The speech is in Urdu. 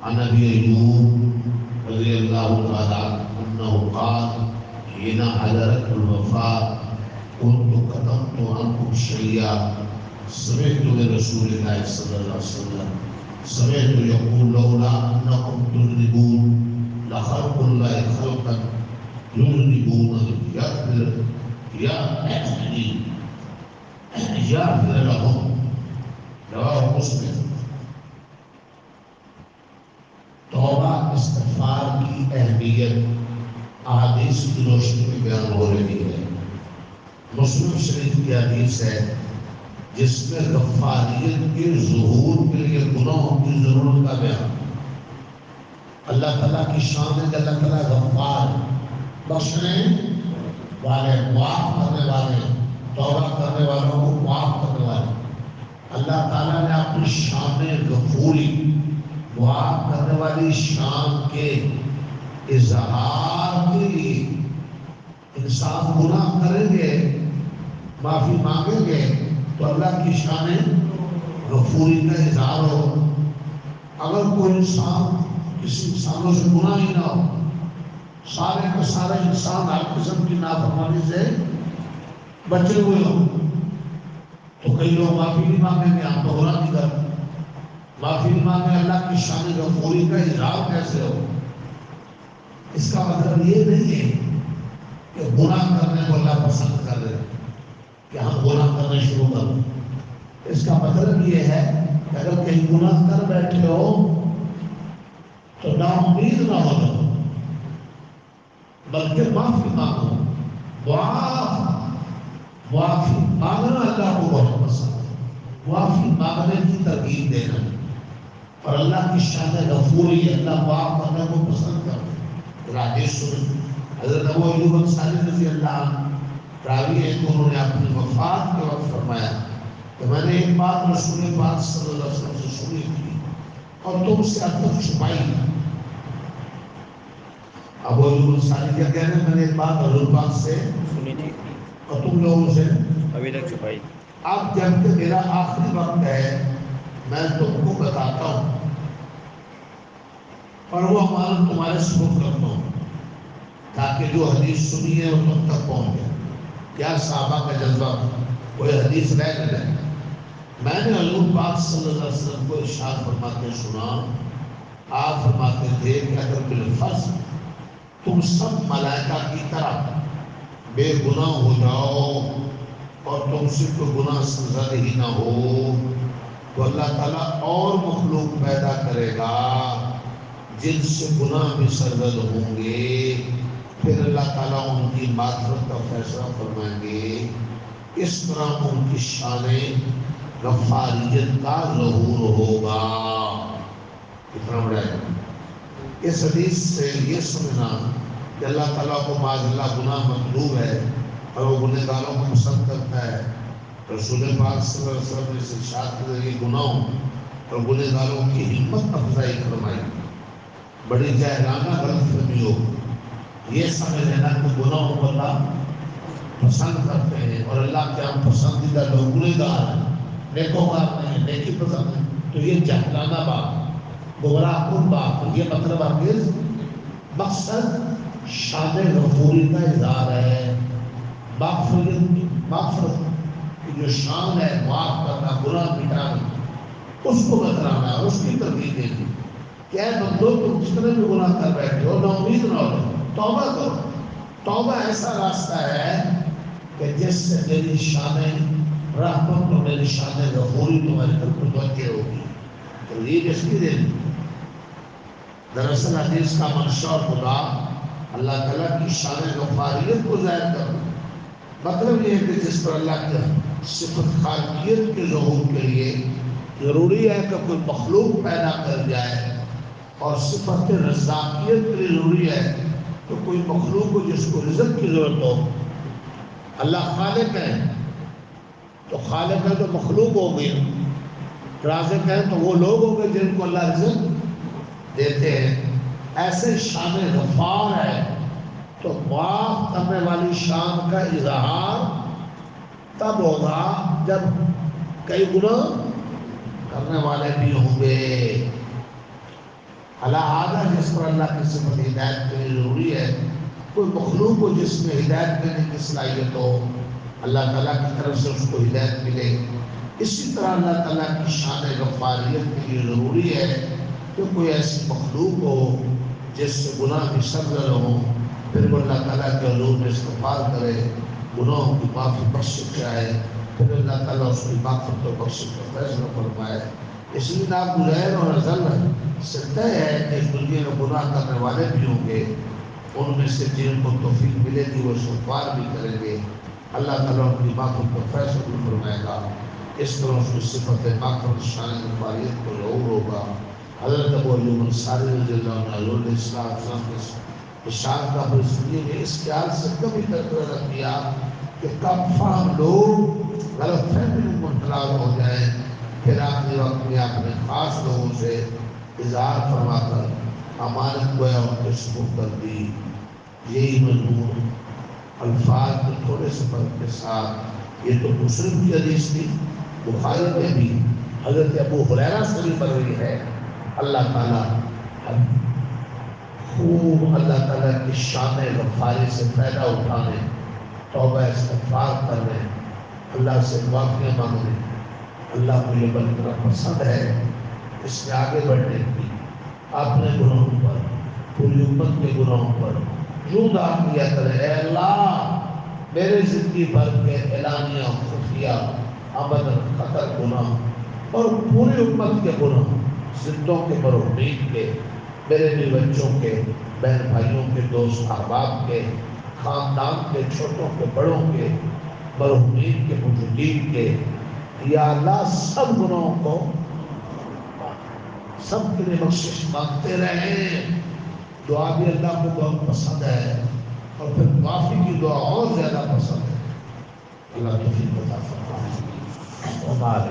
عن ابی ایوب رضی اللہ تعالی عنہ قال حين حضرت الوفاة كنت كتمت عنكم شيئا سمعت من رسول الله صلى الله عليه وسلم سمعت يقول لولا انكم تذنبون لخلق الله خلقا يذنبون يغفر لهم رواه مسلم۔ توبہ استغفار کی اہمیت احادیث کی روشنی میں بیان ہو رہی ہے۔ مسلم شریف کی حدیث ہے جس میں غفاریت کے ظہور کے لیے گناہوں کی ضرورت کا بیان۔ اللہ تعالیٰ کی شان ہے کہ اللہ تعالیٰ غفار، بخشنے والے، معاف کرنے والے، توبہ کرنے والوں کو معاف کرنے والے۔ اللہ تعالیٰ نے اپنی شان غفوری، معاف کرنے والی شان کے اظہار کے لیے انسان گناہ کریں گے، معافی مانگیں گے تو اللہ کی شان غفوری کا اظہار ہو۔ اگر کوئی انسان کسی انسانوں سے گناہ ہی نہ ہو، سارے کے سارے انسان ہر قسم کی نافرمانی سے بچے ہوئے ہوں، تو کئی لوگ معافی نہیں مانگیں گے، ہم تو گناہ نہیں کرتے، معافی نہیں مانگے، اللہ کی شان غفوری کا اظہار کیسے ہو؟ اس کا مطلب یہ نہیں ہے کہ گناہ کرنے کو اللہ پسند کر رہے کہ ہم گناہ کرنا شروع کر دیں۔ اس کا مطلب یہ ہے کہ اگر کہیں گناہ کر بیٹھے ہو تو نا امید نہ ہو جاؤ، بلکہ معافی مانگو۔ معافی مانگنا اللہ کو بہت پسند ہے، معافی مانگنے کی ترغیب دینا، اور اللہ کی شان غفوری، اللہ معاف کرنے کو پسند کرتا ہے۔ حدیث سنیں، حضرت ابو ایوب انصاری رضی اللہ عنہ راوی ہے کہ انہوں نے اپنی وفات کے وقت فرمایا کہ میں نے ایک بات رسول پاک صلی اللہ علیہ وسلم سے سنی تھی اور تم سے اب تک چھپائی۔ ابو ایوب انصاری کیا کہہ رہے ہیں؟ میں نے ایک بات حضور پاک سے سنی تھی اور تم لوگوں سے ابھی تک چھپائی۔ اب جب کہ میرا آخری وقت ہے میں تم کو بتاتا ہوں اور وہ امانت تمہارے سپرد کرتا ہوں تاکہ جو حدیث سنی ہے وہ تم تک پہنچ جائے۔ کیا صحابہ کا جذبہ، کوئی حدیث رہ جائے۔ میں نے حضور پاک صلی اللہ علیہ وسلم کو ارشاد فرماتے سنا، آپ فرماتے تھے کہ اگر بالفرض تم سب ملائکہ کی طرح بے گناہ ہو جاؤ اور تم سے کوئی گناہ سرزد ہی نہ ہو تو اللہ تعالیٰ اور مخلوق پیدا کرے گا جن سے گناہ بھی سرزد ہوں گے، پھر اللہ تعالیٰ ان کی مغفرت کا فیصلہ فرمائیں گے۔ اس طرح ان کی شان غفاریت کا ظہور ہوگا۔ کتنا بڑا ہے؟ اس حدیث سے یہ سمجھنا کہ اللہ تعالیٰ کو معاذ اللہ گناہ مطلوب ہے اور وہ گنہگاروں کو پسند کرتا ہے۔ رسول پاک صلی اللہ علیہ وسلم نے اس ارشاد کے ذریعے گناہوں اور گنہگاروں کی ہمت افزائی فرمائی۔ بڑی جاہلانہ غلط فہمی ہو یہ سمجھ لینا کہ گناہوں کو اللہ پسند کرتے ہیں اور اللہ کے ہم پسندیدہ لوگ گنہگار ہیں، نیکوکار نہیں، نیکی پسند ہے، تو یہ جاہلانہ بات، گمراہ کن بات۔ یہ مطلب ہرگز مقصد شان غفوری کا اظہار ہے، مغفرت کی جو شان ہے، معاف کرنا، گناہ مٹانا، اس کو بتلانا، اس کی ترغیب دینی کہ اے بندو تم جتنے بھی گناہ کر بیٹھے ہو نا امید نہ ہو، توبہ کرو۔ توبہ ایسا راستہ ہے کہ جس سے میری شان رحمت اور میری شان غفوری تمہاری طرف متوجہ ہوگی۔ ترغیب اس کی دینی۔ دراصل حدیث کا منشا اور خدا اللہ تعالیٰ کی شان غفاریت کو ظاہر کرنا، مطلب یہ ہے کہ جس پر اللہ کی صفت خالقیت کے ظہور کے لیے ضروری ہے کہ کوئی مخلوق پیدا کر جائے، اور صفت رزاقیت کے لیے ضروری ہے کہ کوئی مخلوق ہو جس کو رزق کی ضرورت ہو۔ اللہ خالق ہے تو خالق ہے تو مخلوق ہو گئی، رازق ہے تو وہ لوگ ہو گئے جن کو اللہ رزق دیتے ہیں۔ ایسے شان غفار ہے تو معاف کرنے والی شان کا اظہار تب ہوگا جب کئی گناہ کرنے والے بھی ہوں گے۔ علیٰ جس پر اللہ کی صفت ہدایت کے لیے ضروری ہے، کوئی مخلوق کو جس میں ہدایت دینے کی صلاحیت ہو، اللہ تعالیٰ کی طرف سے اس کو ہدایت ملے، اسی طرح اللہ تعالیٰ کی شان غفاریت کے لیے ضروری ہے کہ کوئی ایسی مخلوق ہو جس سے گناہ کی سرزد ہو، پھر وہ اللہ تعالیٰ کے حضور میں استغفار کرے، گناہوں کی معافی بخش جائے، پھر اللہ تعالیٰ اس کی مغفرت و بخشش کا فیصلہ فرمائے۔ اس لیے ناگزیر اور ازل سے طے ہے کہ اس دنیا میں گناہ کرنے والے بھی ہوں گے، ان میں سے جن کو توفیق ملے گی وہ استغفار بھی کریں گے، اللہ تعالیٰ ان کی مغفرت کا فیصلہ بھی فرمائے گا۔ اس طرح اس کی صفت مغفرت شان غفاریت کو ظہور ہوگا۔ حضرت ابو ایوب انصاری رضی اللہ عنہ حضور علیہ السلام کے شان کا برسلی میں اس خیال سے کبھی تذکرہ کیا کہ کم فہم لوگ غلط فہمی میں مبتلا ہو جائیں، پھر آخری وقت میں اپنے خاص لوگوں سے اظہار فرما کر امانت گویا ان کے سپرد کر دی۔ یہی مضمون الفاظ کے تھوڑے سے فرق کے ساتھ، یہ تو مسلم کی حدیث تھی، بخاری میں بھی حضرت ابو ہریرہ سے بھی مروی ہے۔ اللہ تعالیٰ خوب اللہ تعالیٰ کی شان غفاری سے فائدہ اٹھانے، توبہ استغفار کرنے، اللہ سے معافیاں مانگنے، اللہ کو یہ بڑا پسند ہے، اس میں آگے بڑھنے کی، اپنے گناہوں پر، پوری امت کے گناہوں پر یوں دعا کیا کرے، اے اللہ میرے زندگی بھر کے اعلانیہ خفیہ ابداً خطر گناہ اور پوری امت کے گناہ، زندوں کے مرحومین کے، میرے بھی بچوں کے، بہن بھائیوں کے، دوست احباب کے، خاندان کے، چھوٹوں کے، بڑوں کے، مرحومین کے، موجودین کے، یا اللہ سب گناہوں کو، سب کے لیے بخشش مانگتے رہیں۔ دعا بھی اللہ کو بہت پسند ہے، اور پھر معافی کی دعا اور زیادہ پسند ہے۔ اللہ توفیق عطا فرمائے۔